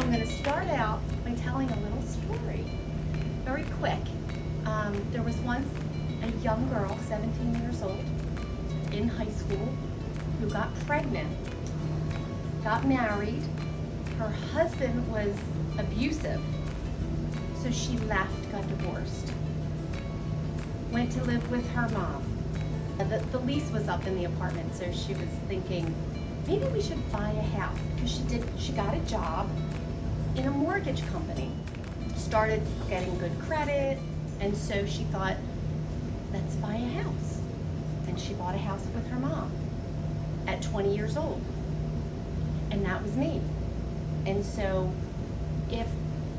I'm going to start out by telling a little story, very quick. There was once a young girl, 17 years old, in high school, who got pregnant, got married. Her husband was abusive, so she left, got divorced, went to live with her mom. The lease was up in the apartment, so she was thinking, maybe we should buy a house, because she got a job in a mortgage company, started getting good credit, and so she thought, let's buy a house. And she bought a house with her mom at 20 years old, and that was me. And so if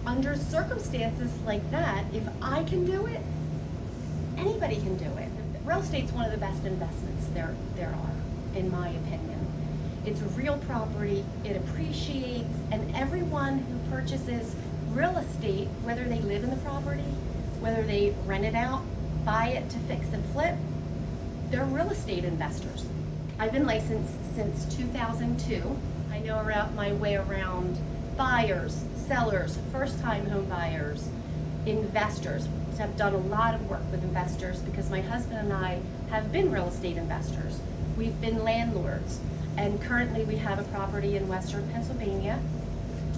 under circumstances like that, if I can do it, anybody can do it. Real estate's one of the best investments there are, in my opinion. It's real property, it appreciates, and everyone who purchases real estate, whether they live in the property, whether they rent it out, buy it to fix and flip, they're real estate investors. I've been licensed since 2002. I know my way around buyers, sellers, first-time home buyers, investors. So I've done a lot of work with investors because my husband and I have been real estate investors. We've been landlords, and currently we have a property in Western Pennsylvania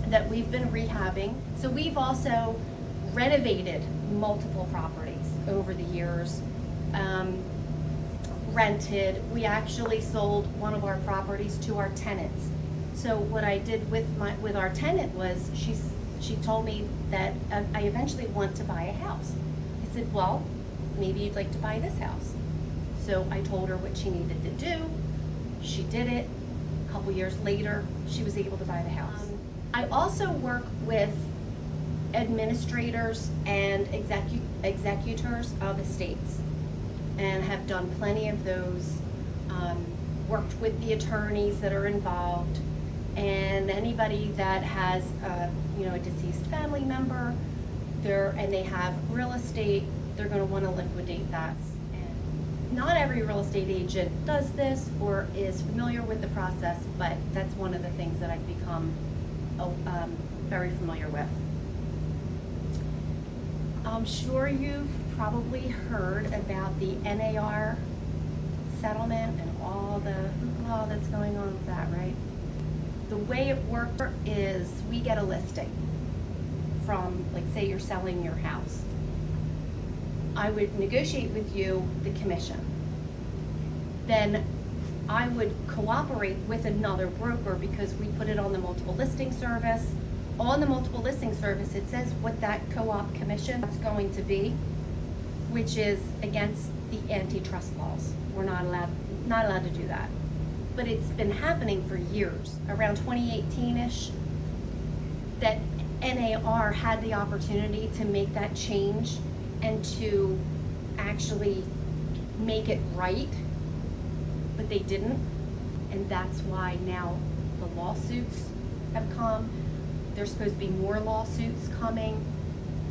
that we've been rehabbing. So we've also renovated multiple properties over the years, rented. We actually sold one of our properties to our tenants. So what I did with our tenant was she told me that I eventually want to buy a house. I said, well, maybe you'd like to buy this house. So I told her what she needed to do. She did it. A couple years later, she was able to buy the house. I also work with administrators and executors of estates, and have done plenty of those, worked with the attorneys that are involved, and anybody that has a deceased family member, and they have real estate, they're going to want to liquidate that. And not every real estate agent does this or is familiar with the process, but that's one of the things that I've become very familiar with. I'm sure you've probably heard about the NAR settlement and all the hoopla that's going on with that, right? The way it works is we get a listing from, like, say you're selling your house. I would negotiate with you the commission. Then I would cooperate with another broker because we put it on the multiple listing service. On the multiple listing service, it says what that co-op commission is going to be, which is against the antitrust laws. We're not allowed to do that. But it's been happening for years. Around 2018-ish, that NAR had the opportunity to make that change and to actually make it right, but they didn't. And that's why now the lawsuits have come. There's supposed to be more lawsuits coming.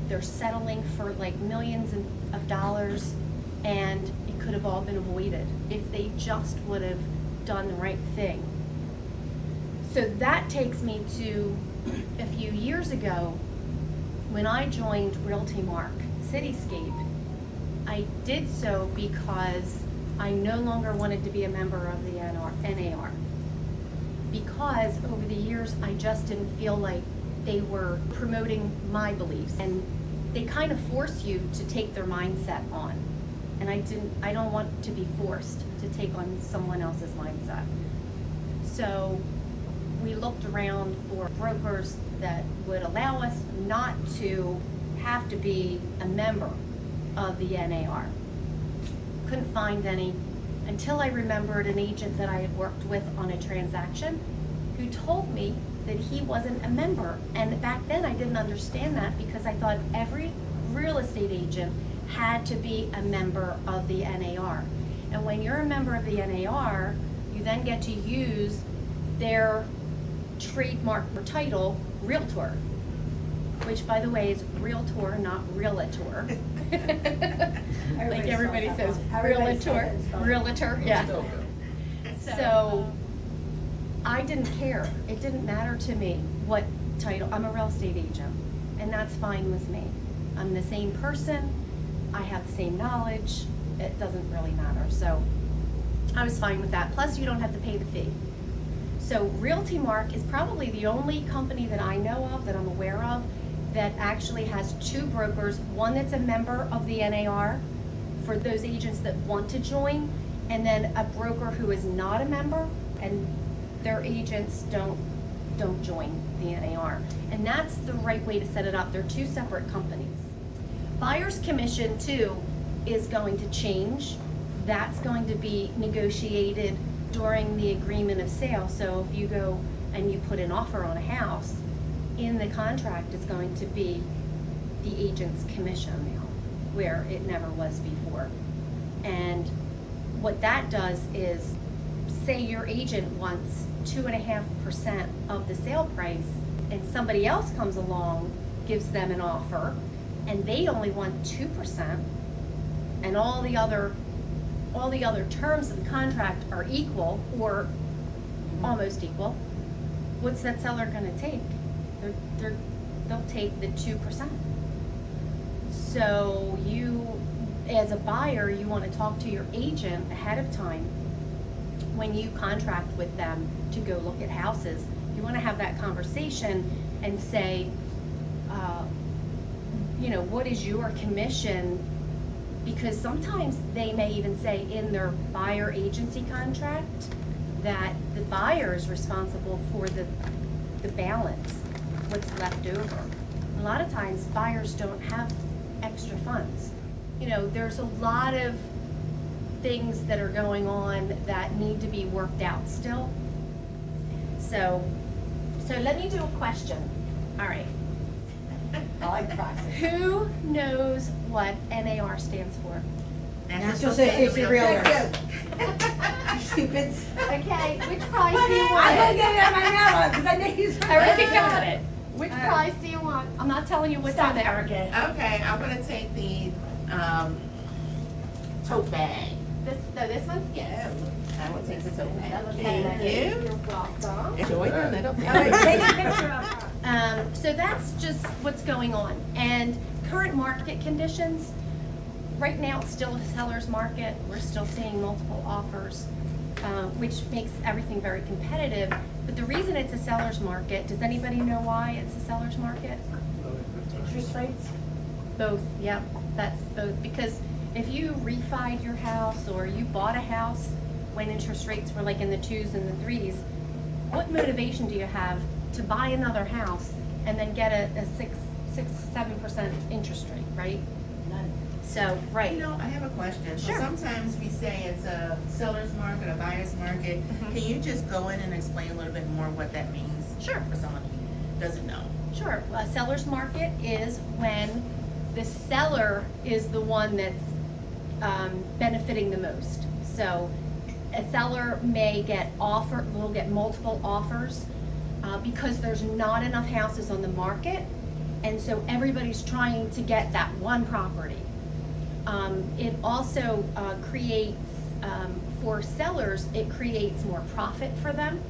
They're settling for like millions of dollars, and it could have all been avoided if they just would have done the right thing. So that takes me to a few years ago when I joined Realty Mark Cityscape. I did so because I no longer wanted to be a member of the NAR. Because over the years I just didn't feel like they were promoting my beliefs, and they kind of force you to take their mindset on, and I don't want to be forced to take on someone else's mindset. So we looked around for brokers that would allow us not to have to be a member of the NAR. Couldn't find any until I remembered an agent that I had worked with on a transaction who told me that he wasn't a member. And back then I didn't understand that because I thought every real estate agent had to be a member of the NAR. And when you're a member of the NAR, you then get to use their trademark or title, Realtor, which by the way is Realtor, not Realtor. Like everybody says, Realtor, yeah. So I didn't care. It didn't matter to me what title. I'm a real estate agent, and that's fine with me. I'm the same person. I have the same knowledge. It doesn't really matter. So I was fine with that. Plus, you don't have to pay the fee. So Realty Mark is probably the only company that I know of, that I'm aware of, that actually has 2 brokers, one that's a member of the NAR for those agents that want to join, and then a broker who is not a member, and their agents don't join the NAR. And that's the right way to set it up. They're 2 separate companies. Buyer's commission too is going to change. That's going to be negotiated during the agreement of sale. So if you go and you put an offer on a house, in the contract is going to be the agent's commission now, where it never was before. And what that does is, say your agent wants 2.5% of the sale price, and somebody else comes along, gives them an offer, and they only want 2%, and all the other terms of the contract are equal or almost equal, what's that seller going to take? They'll take the 2%. So you, as a buyer, you want to talk to your agent ahead of time when you contract with them to go look at houses. You want to have that conversation and say, what is your commission? Because sometimes they may even say in their buyer agency contract that the buyer is responsible for the balance, what's left over. A lot of times buyers don't have extra funds. There's a lot of things that are going on that need to be worked out still. So let me do a question. All right. I like the box. Who knows what NAR stands for? National Safety Realtor. Stupids. Okay, which prize do you I'm want? gonna get it out of my mouth because I know he's. Erica got it. Which prize do you want? I'm not telling you what's on there. Erica. Okay, I'm gonna take the tote bag. This one? Yeah, I will take the tote bag. Okay. Thank you. You're welcome. Enjoy your little All right, take a picture of her. So that's just what's going on. And current market conditions, right now it's still a seller's market. We're still seeing multiple offers, which makes everything very competitive. But the reason it's a seller's market, does anybody know why it's a seller's market? Interest rates? Both, yep, that's both. Because if you refied your house or you bought a house when interest rates were like in the 2s and the 3s, what motivation do you have to buy another house and then get a 7% interest rate, right? None. So, right. I have a question. Sure. So sometimes we say it's a seller's market, a buyer's market. Mhm. Can you just go in and explain a little bit more what that means? Sure. For someone who doesn't know. Sure. A seller's market is when the seller is the one that's benefiting the most. So a seller will get multiple offers because there's not enough houses on the market, and so everybody's trying to get that one property. It also creates, for sellers, it creates more profit for them,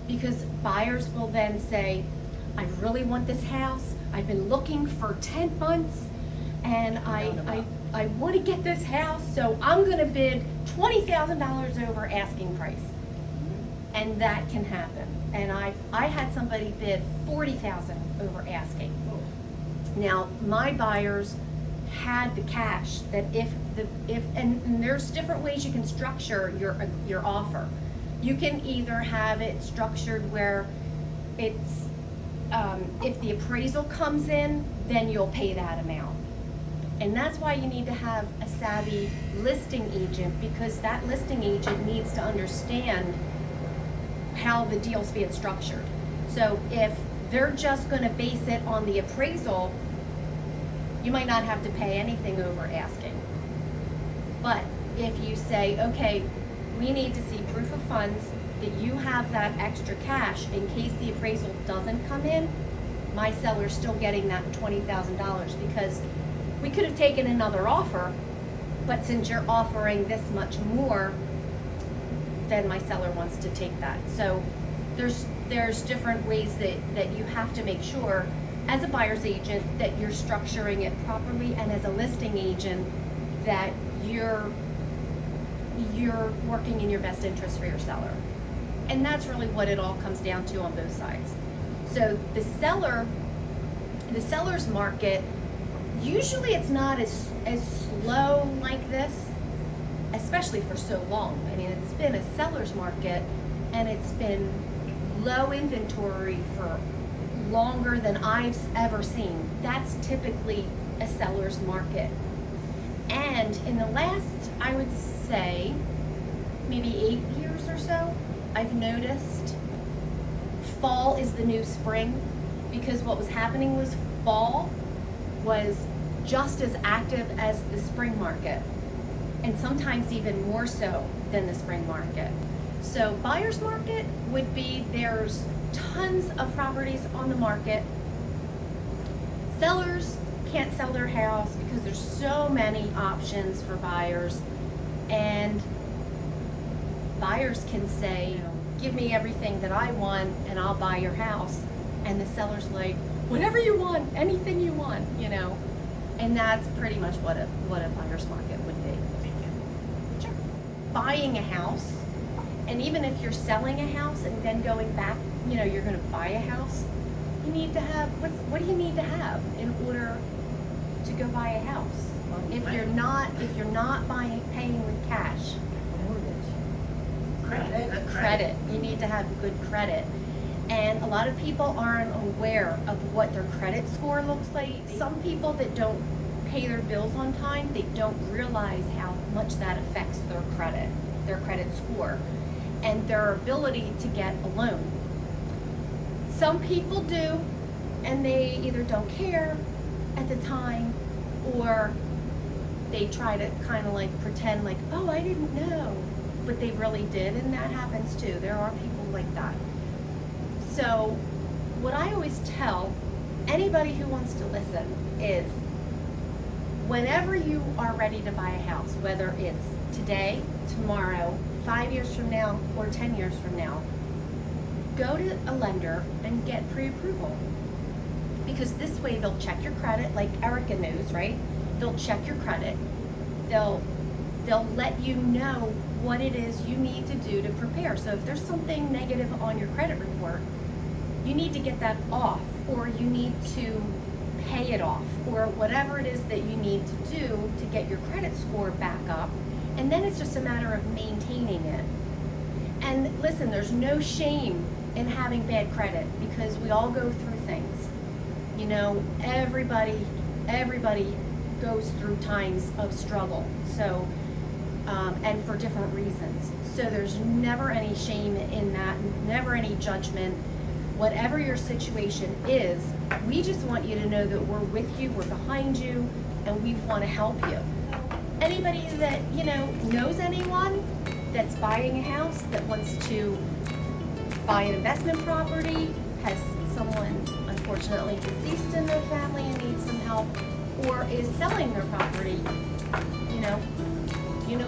because buyers will then say, I really want this house, I've been looking for 10 months, and I want to get this house, so I'm going to bid $20,000 over asking price. And that can happen. And I had somebody bid $40,000 over asking. Now, my buyers had the cash that and there's different ways you can structure your offer. You can either have it structured where it's if the appraisal comes in, then you'll pay that amount. And that's why you need to have a savvy listing agent, because that listing agent needs to understand how the deal's being structured. So if they're just going to base it on the appraisal, you might not have to pay anything over asking. But if you say, okay, we need to see proof of funds that you have that extra cash in case the appraisal doesn't come in, my seller's still getting that $20,000, because we could have taken another offer, but since you're offering this much more, then my seller wants to take that. So there's different ways that you have to make sure as a buyer's agent that you're structuring it properly, and as a listing agent that you're working in your best interest for your seller. And that's really what it all comes down to on both sides. So the seller's market, usually it's not as slow like this, especially for so long. I mean, it's been a seller's market and it's been low inventory for longer than I've ever seen. That's typically a seller's market. And in the last, I would say, maybe 8 years or so, I've noticed fall is the new spring, because what was happening was fall was just as active as the spring market, and sometimes even more so than the spring market. So buyer's market would be, there's tons of properties on the market. Sellers can't sell their house because there's so many options for buyers, and buyers can say, give me everything that I want and I'll buy your house, and the seller's like, whatever you want, anything you want, and that's pretty much what a buyer's market would be. Sure. Buying a house, and even if you're selling a house and then going back, you're going to buy a house, you need to have, what do you need to have in order to go buy a house? If you're not paying with cash, credit. You need to have good credit. And a lot of people aren't aware of what their credit score looks like. Some people that don't pay their bills on time, they don't realize how much that affects their credit score, and their ability to get a loan. Some people do, and they either don't care at the time, or they try to kind of like pretend like, oh, I didn't know, but they really did, and that happens too. There are people like that. So what I always tell anybody who wants to listen is, whenever you are ready to buy a house, whether it's today, tomorrow, 5 years from now, or 10 years from now, go to a lender and get pre-approval. Because this way they'll check your credit, like Erica knows, right? They'll check your credit. They'll let you know what it is you need to do to prepare. So if there's something negative on your credit report, you need to get that off, or you need to pay it off, or whatever it is that you need to do to get your credit score back up. And then it's just a matter of maintaining it. And listen, there's no shame in having bad credit, because we all go through things. Everybody goes through times of struggle. So, and for different reasons. So there's never any shame in that, never any judgment. Whatever your situation is, we just want you to know that we're with you, we're behind you, and we want to help you. Anybody that, knows anyone that's buying a house, that wants to buy an investment property, has someone unfortunately deceased in their family and needs some help, or is selling their property, you know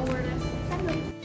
where to send them.